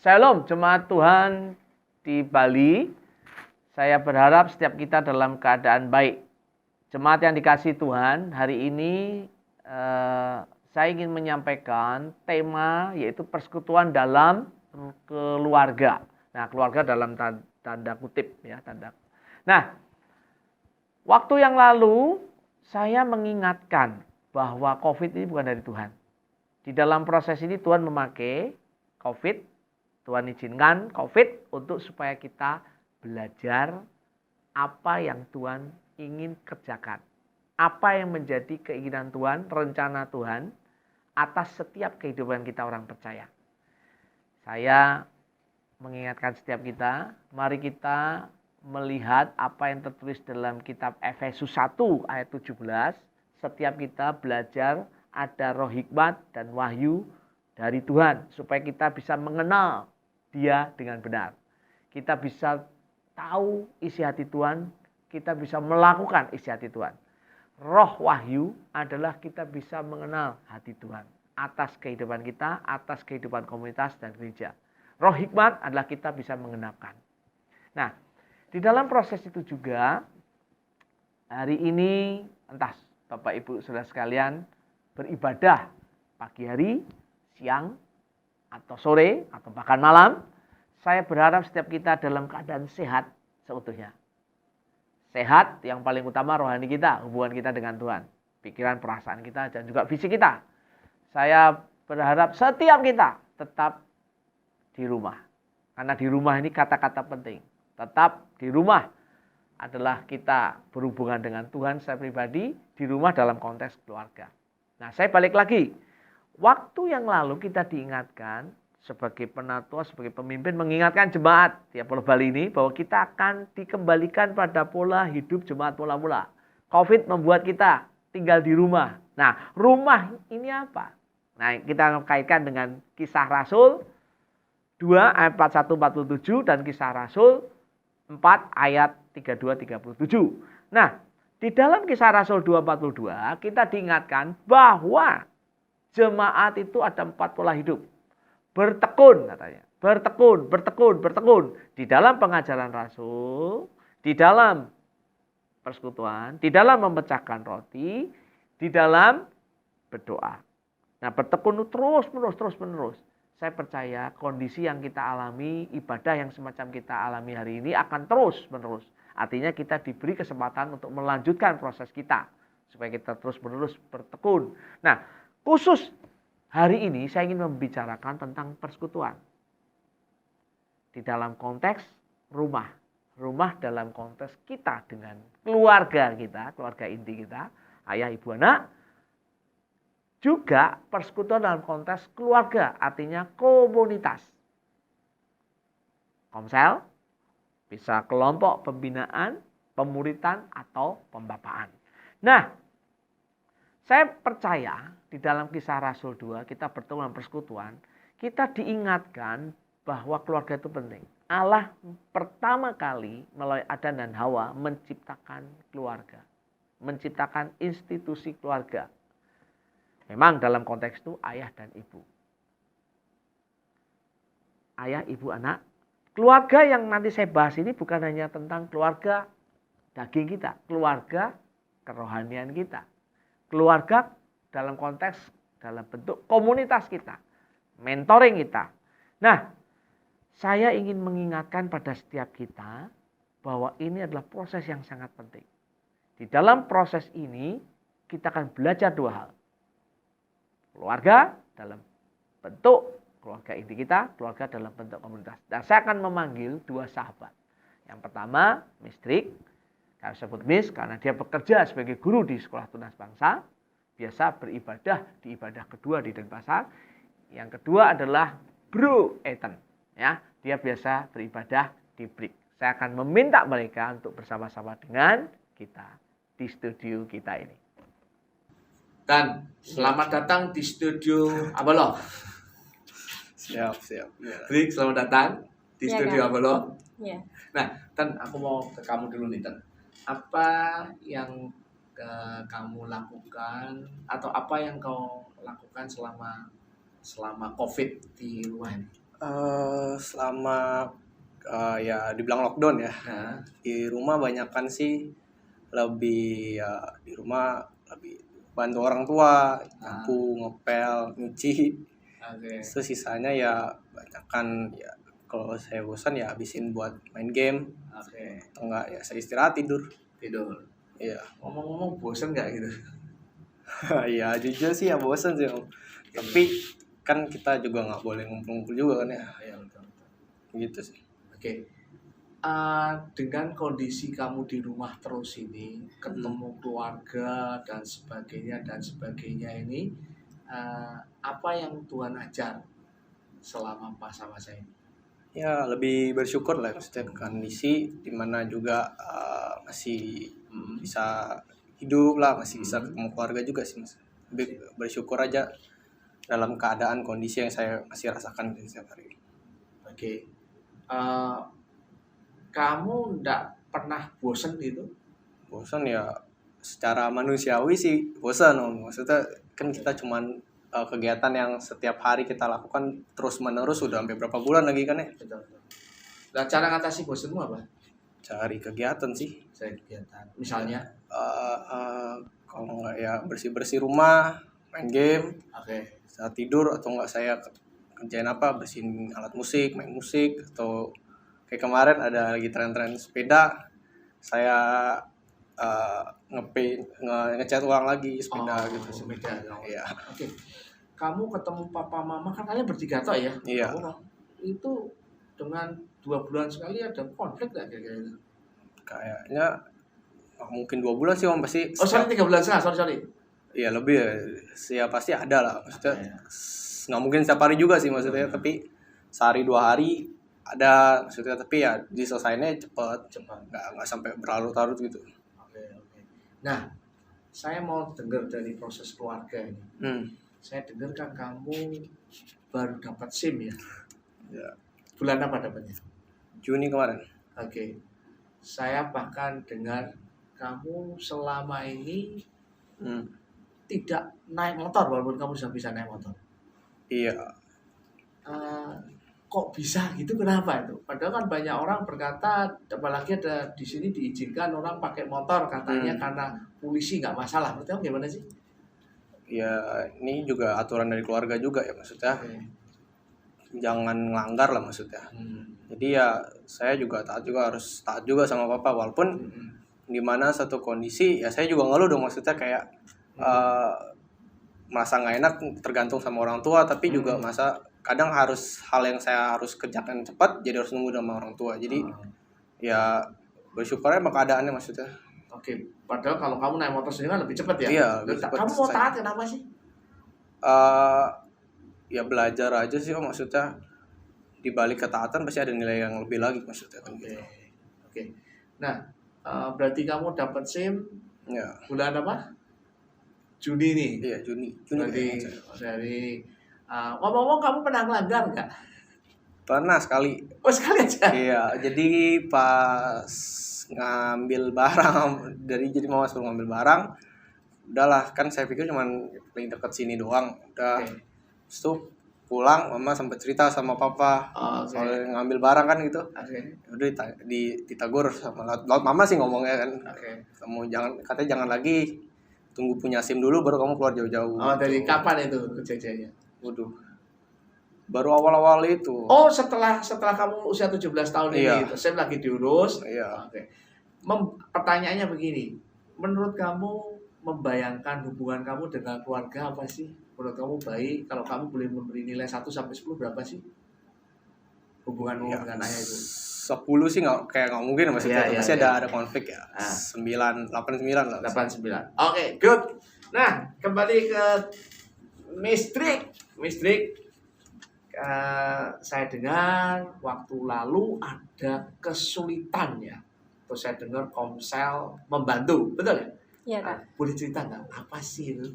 Shalom jemaat Tuhan di Bali. Saya berharap setiap kita dalam keadaan baik. Jemaat yang dikasihi Tuhan, hari ini saya ingin menyampaikan tema yaitu persekutuan dalam keluarga. Nah, keluarga dalam tanda kutip ya, Nah, waktu yang lalu saya mengingatkan bahwa COVID ini bukan dari Tuhan. Di dalam proses ini Tuhan memakai COVID, Tuhan izinkan COVID untuk supaya kita belajar apa yang Tuhan ingin kerjakan. Apa yang menjadi keinginan Tuhan, rencana Tuhan atas setiap kehidupan kita orang percaya. Saya mengingatkan setiap kita, mari kita melihat apa yang tertulis dalam kitab Efesus 1 ayat 17. Setiap kita belajar ada roh hikmat dan wahyu dari Tuhan supaya kita bisa mengenal Dia dengan benar. Kita bisa tahu isi hati Tuhan, kita bisa melakukan isi hati Tuhan. Roh wahyu adalah kita bisa mengenal hati Tuhan atas kehidupan kita, atas kehidupan komunitas dan gereja. Roh hikmat adalah kita bisa mengenapkan. Nah, di dalam proses itu juga hari ini entah Bapak Ibu Saudara sekalian beribadah pagi hari, siang, atau sore, atau bahkan malam, saya berharap setiap kita dalam keadaan sehat seutuhnya. Sehat yang paling utama rohani kita, hubungan kita dengan Tuhan. Pikiran, perasaan kita, dan juga fisik kita. Saya berharap setiap kita tetap di rumah. Karena di rumah ini kata-kata penting. Tetap di rumah adalah kita berhubungan dengan Tuhan. Saya pribadi di rumah dalam konteks keluarga. Nah, saya balik lagi. Waktu yang lalu kita diingatkan sebagai penatua, sebagai pemimpin mengingatkan jemaat di Pulau Bali ini bahwa kita akan dikembalikan pada pola hidup jemaat mula-mula. COVID membuat kita tinggal di rumah. Nah, rumah ini apa? Nah, kita kaitkan dengan Kisah Rasul 2 ayat 41-47 dan Kisah Rasul 4 ayat 32-37. Nah, di dalam Kisah Rasul 2:42 kita diingatkan bahwa jemaat itu ada 4 pola hidup. Bertekun katanya. Bertekun. Di dalam pengajaran Rasul, di dalam persekutuan, di dalam memecahkan roti, di dalam berdoa. Nah, bertekun itu terus menerus. Saya percaya kondisi yang kita alami, ibadah yang semacam kita alami hari ini akan terus menerus. Artinya kita diberi kesempatan untuk melanjutkan proses kita. Supaya kita terus menerus bertekun. Nah, khusus hari ini saya ingin membicarakan tentang persekutuan. Di dalam konteks rumah. Rumah dalam konteks kita dengan keluarga kita, keluarga inti kita, ayah, ibu, anak. Juga persekutuan dalam konteks keluarga, artinya komunitas. Komsel, bisa kelompok pembinaan, pemuritan, atau pembapaan. Nah, saya percaya di dalam Kisah Rasul 2 kita bertemu dalam persekutuan, kita diingatkan bahwa keluarga itu penting. Allah pertama kali melalui Adam dan Hawa menciptakan keluarga. Menciptakan institusi keluarga. Memang dalam konteks itu ayah dan ibu. Ayah, ibu, anak. Keluarga yang nanti saya bahas ini bukan hanya tentang keluarga daging kita. Keluarga kerohanian kita. Keluarga dalam konteks, dalam bentuk komunitas kita. Mentoring kita. Nah, saya ingin mengingatkan pada setiap kita bahwa ini adalah proses yang sangat penting. Di dalam proses ini kita akan belajar 2 hal. Keluarga dalam bentuk keluarga inti kita, keluarga dalam bentuk komunitas. Dan saya akan memanggil 2 sahabat. Yang pertama, Mistrik. Kami sebut Miss karena dia bekerja sebagai guru di Sekolah Tunas Bangsa. Biasa beribadah di ibadah kedua di Denpasar. Yang kedua adalah Bro Ethan. Ya, dia biasa beribadah di BRIK. Saya akan meminta mereka untuk bersama-sama dengan kita di studio kita ini. Dan selamat datang di studio Abalo. Siap. BRIK, selamat datang di studio Abalo. Ya. Nah, Tan, aku mau ke kamu dulu nih, Tan. Apa yang kamu lakukan atau apa yang kau lakukan selama COVID di rumah ini? Selama ya dibilang lockdown ya, Nah, di rumah banyakan sih lebih ya di rumah lebih bantu orang tua, nyapu, ngepel, nyuci. oke. Terus sisanya ya banyakan ya kalau saya bosan ya habisin buat main game Oke. atau enggak ya saya istirahat tidur. Tidur. Iya. Ngomong-ngomong bosen nggak gitu? Ya jujur sih ya bosan sih Om. Tapi kan kita juga nggak boleh ngumpul-ngumpul juga kan ya. Iya betul. Gitu sih. Oke. Dengan kondisi kamu di rumah terus ini, ketemu keluarga dan sebagainya ini, apa yang Tuhan ajar selama masa-masa ini? Ya lebih bersyukur lah maksudnya kondisi dimana juga masih bisa hidup lah, masih bisa ketemu keluarga juga sih Mas. Lebih bersyukur aja dalam keadaan kondisi yang saya masih rasakan setiap hari. Oke. Kamu nggak pernah bosen gitu? Bosan ya secara manusiawi sih bosan Om. Maksudnya kan kita cuman kegiatan yang setiap hari kita lakukan terus menerus sudah sampai berapa bulan lagi kan ya. Betul. Nah, cara ngatasi bosenmu apa? Cari kegiatan sih. Saya kegiatan. Misalnya? Kalau nggak ya bersih-bersih rumah, main game, Oke. saat tidur atau nggak saya kerjain apa, bersihin alat musik, main musik, atau kayak kemarin ada lagi tren-tren sepeda, saya ngecat ulang lagi sepeda gitu. Sepeda. Iya. Oke. Kamu ketemu papa mama kan kalian bertiga toh ya? Iya. Itu dengan 2 bulan sekali ada konflik nggak kira-kira itu? Kayaknya nggak mungkin 2 bulan sih Om, pasti. Oh sorry 3 bulan setengah, sorry. Iya lebih ya pasti ada lah maksudnya. Nggak mungkin setiap hari juga sih maksudnya, tapi sehari 2 hari ada maksudnya, tapi ya diselesainya cepat, nggak sampai berlarut-larut gitu. Oke. Nah, saya mau dengar dari proses keluarga ini. Saya dengar kan kamu baru dapat SIM ya? Ya. Bulan apa dapatnya? Juni kemarin. Oke. Saya bahkan dengar kamu selama ini tidak naik motor walaupun kamu sudah bisa naik motor. Iya. Kok bisa gitu, kenapa itu? Padahal kan banyak orang berkata, apalagi ada di sini diizinkan orang pakai motor katanya karena polisi nggak masalah. Berarti gimana sih? Ya ini juga aturan dari keluarga juga ya maksudnya. Jangan ngelanggar lah maksudnya. Jadi ya saya juga harus taat juga sama papa, walaupun dimana satu kondisi ya saya juga ngeluh dong maksudnya kayak merasa nggak enak tergantung sama orang tua, tapi juga masa kadang harus hal yang saya harus kerjakan cepat jadi harus nunggu sama orang tua, jadi ya bersyukurnya sama keadaannya maksudnya. Oke, padahal kalau kamu naik motor sendiri kan lebih cepat ya? Iya, lebih cepat. Kamu mau taat kenapa sih? Ya belajar aja sih Om, maksudnya di balik ketaatan pasti ada nilai yang lebih lagi maksudnya kan. Oke. Nah, berarti kamu dapat SIM ya. Bulan apa? Juni nih. Iya, Juni. Dari ngomong-ngomong kamu pernah ngelanggar nggak? Pernah sekali. Oh sekali aja? Iya, jadi pas ngambil barang jadi mama suruh ngambil barang, udahlah kan saya pikir cuman paling deket sini doang, udah. Terus tuh pulang mama sempat cerita sama papa soal ngambil barang kan gitu. Udah ditegur sama laut mama sih ngomongnya kan. Kamu katanya jangan lagi, tunggu punya SIM dulu baru kamu keluar jauh-jauh. Oh dari kapan itu kejadiannya? Waduh, baru awal-awal itu. Oh setelah kamu usia 17 tahun ini itu SIM lagi diurus. Iya. Pertanyaannya begini, menurut kamu membayangkan hubungan kamu dengan keluarga apa sih? Menurut kamu baik, kalau kamu boleh memberi nilai 1 sampai 10 berapa sih hubunganmu dengan ayah itu? 10 sih nggak mungkin maksudnya. Pasti ada konflik ya. 9, 8, 9 lah. 8, 9. Oke, good. Nah, kembali ke Mistrik. Saya dengar waktu lalu ada kesulitan ya. Terus saya dengar Komsel membantu, betul ya? Iya Kak. Boleh cerita nggak apa sih itu?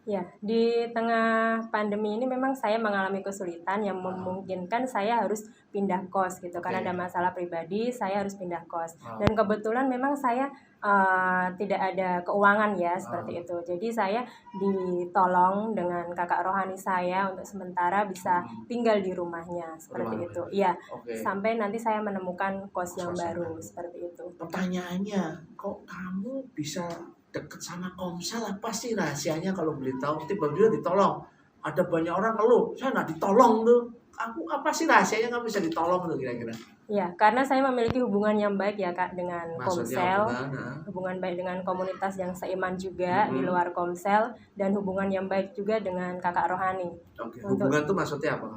Ya, di tengah pandemi ini memang saya mengalami kesulitan yang memungkinkan saya harus pindah kos gitu. Karena ada masalah pribadi, saya harus pindah kos. Dan kebetulan memang saya tidak ada keuangan ya seperti itu. Jadi saya ditolong dengan kakak rohani saya untuk sementara bisa tinggal di rumahnya seperti itu. Iya, sampai nanti saya menemukan kos yang baru seperti itu. Pertanyaannya, kok kamu bisa deket sama Komsel? Apa sih rahasianya kalau boleh tahu? Tiba-tiba ditolong. Ada banyak orang keluh, saya nggak ditolong tuh. Aku apa sih rahasianya kamu bisa ditolong tuh kira-kira? Ya, karena saya memiliki hubungan yang baik ya Kak dengan Maksudnya Komsel, hubungan baik dengan komunitas yang seiman juga di luar Komsel, dan hubungan yang baik juga dengan kakak rohani. Oke, hubungan tuh maksudnya apa?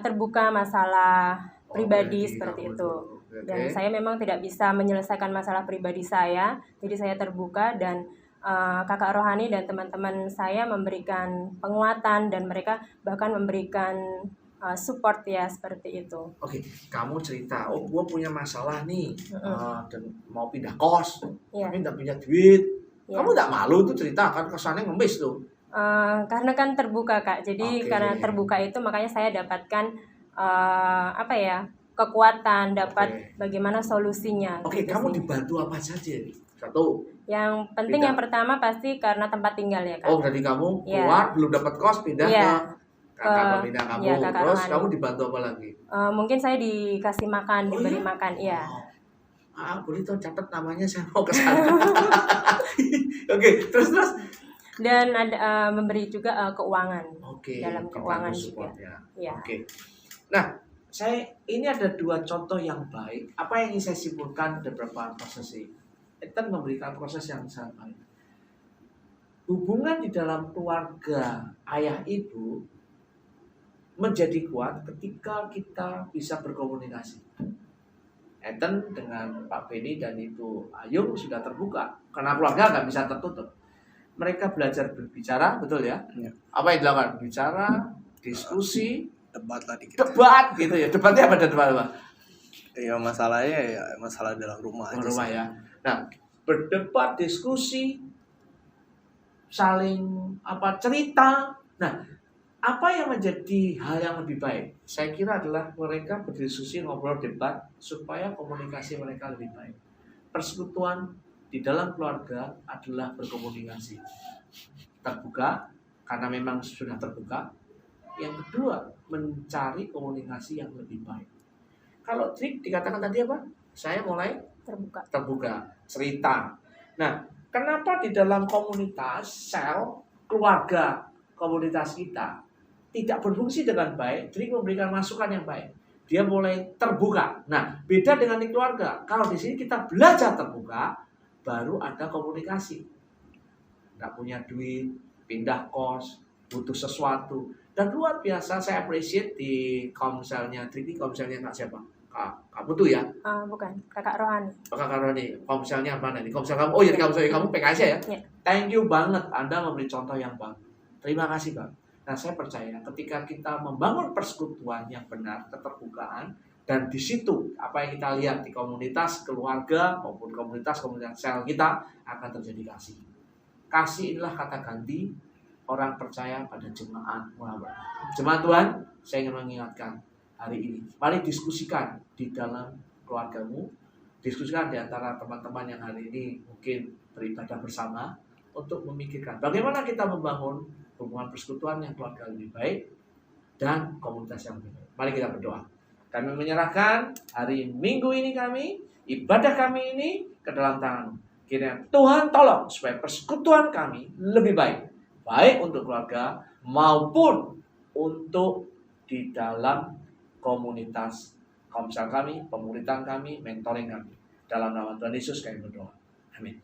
Terbuka masalah pribadi seperti itu. Oke. Dan saya memang tidak bisa menyelesaikan masalah pribadi saya, jadi saya terbuka dan kakak rohani dan teman-teman saya memberikan penguatan dan mereka bahkan memberikan support ya seperti itu. Oke, kamu cerita, oh gue punya masalah nih dan mau pindah kos, tapi nggak punya duit. Kamu nggak malu tuh cerita, kan kesannya ngemis tuh. Karena kan terbuka Kak, jadi karena terbuka itu makanya saya dapatkan kekuatan, dapat bagaimana solusinya. Oke, gitu kamu sih. dibantu apa saja? Satu. Yang penting yang pertama pasti karena tempat tinggal ya Kak. Oh, berarti kamu keluar belum dapat kos, pindah ke kakak pindah kamu. kakak Terus rohani. kamu dibantu apa lagi? Mungkin saya dikasih makan, diberi makan, iya. Boleh tuh catat namanya, saya mau ke sana. Oke, terus. Dan ada memberi juga keuangan. Oke, dalam keuangan support, juga. Ya. Oke. Nah, ini ada dua contoh yang baik. Apa yang ingin saya simpulkan dari beberapa proses ini? Kita memberikan proses yang sangat baik. Hubungan di dalam keluarga ayah ibu menjadi kuat ketika kita bisa berkomunikasi. Eten dengan Pak Beni dan Ibu Ayung sudah terbuka karena keluarga nggak bisa tertutup. Mereka belajar berbicara, betul ya? Apa yang dilakukan? Bicara, diskusi, debat tadi debat gitu ya. Debatnya apa? Debat apa? Ya masalahnya ya masalah dalam rumah aja. Rumah ya. Nah, berdebat, diskusi, saling cerita. Nah, apa yang menjadi hal yang lebih baik? Saya kira adalah mereka berdiskusi, ngobrol, debat supaya komunikasi mereka lebih baik. Persekutuan di dalam keluarga adalah berkomunikasi terbuka karena memang sudah terbuka. Yang kedua, mencari komunikasi yang lebih baik. Kalau trik dikatakan tadi apa? Saya mulai terbuka, cerita. Nah, kenapa di dalam komunitas, sel, keluarga, komunitas kita tidak berfungsi dengan baik? Trik memberikan masukan yang baik. Dia mulai terbuka. Nah, beda dengan di keluarga. Kalau di sini kita belajar terbuka, baru ada komunikasi. Nggak punya duit, pindah kos, butuh sesuatu. Dan luar biasa saya appreciate di Komselnya Triti, Komselnya Kak siapa? Kamu tuh ya? Bukan, Kakak Rohani. Kakak Rohani, Komselnya mana nih? Komsel kamu, oh jadi Komsel kamu PKS ya? Thank you banget, Anda memberi contoh yang bagus. Terima kasih Bang. Nah saya percaya ketika kita membangun persekutuan yang benar, keterbukaan, dan di situ apa yang kita lihat di komunitas keluarga maupun komunitas sel kita akan terjadi kasih. Kasih inilah kata ganti orang percaya pada jemaat Muhammad. Jemaat Tuhan, saya ingin mengingatkan hari ini. Mari diskusikan di dalam keluargamu, diskusikan di antara teman-teman yang hari ini mungkin beribadah bersama untuk memikirkan bagaimana kita membangun hubungan persekutuan yang keluarga lebih baik dan komunitas yang lebih baik. Mari kita berdoa. Kami menyerahkan hari Minggu ini ibadah kami ini ke dalam tangan. Kiranya Tuhan tolong supaya persekutuan kami lebih baik. Baik untuk keluarga maupun untuk di dalam komunitas Komsel kami, pemuritan kami, mentoring kami. Dalam nama Tuhan Yesus kami berdoa. Amin.